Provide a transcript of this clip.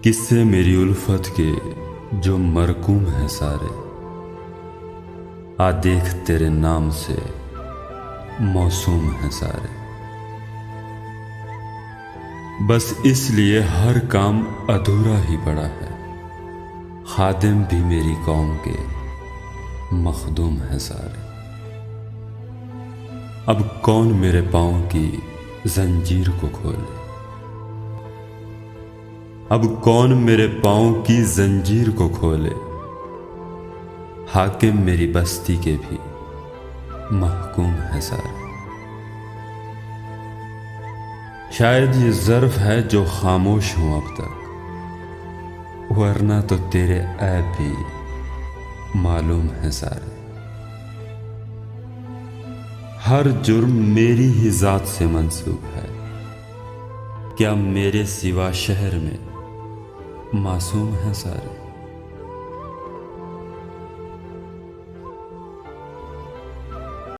किस्से मेरी उल्फत के जो मरकूम हैं सारे, आ देख तेरे नाम से मौसूम हैं सारे। बस इसलिए हर काम अधूरा ही पड़ा है, खादिम भी मेरी कौम के मखदूम हैं सारे। अब कौन मेरे पाँव की जंजीर को खोले, अब कौन मेरे पाँव की जंजीर को खोले। हाकिम मेरी बस्ती के भी महकूम है सारे। शायद ये ज़र्फ है जो खामोश हूं अब तक, वरना तो तेरे ऐब भी मालूम है सारे। हर जुर्म मेरी ही जात से मंसूब है, क्या मेरे सिवा शहर में मासूम हैं सारे।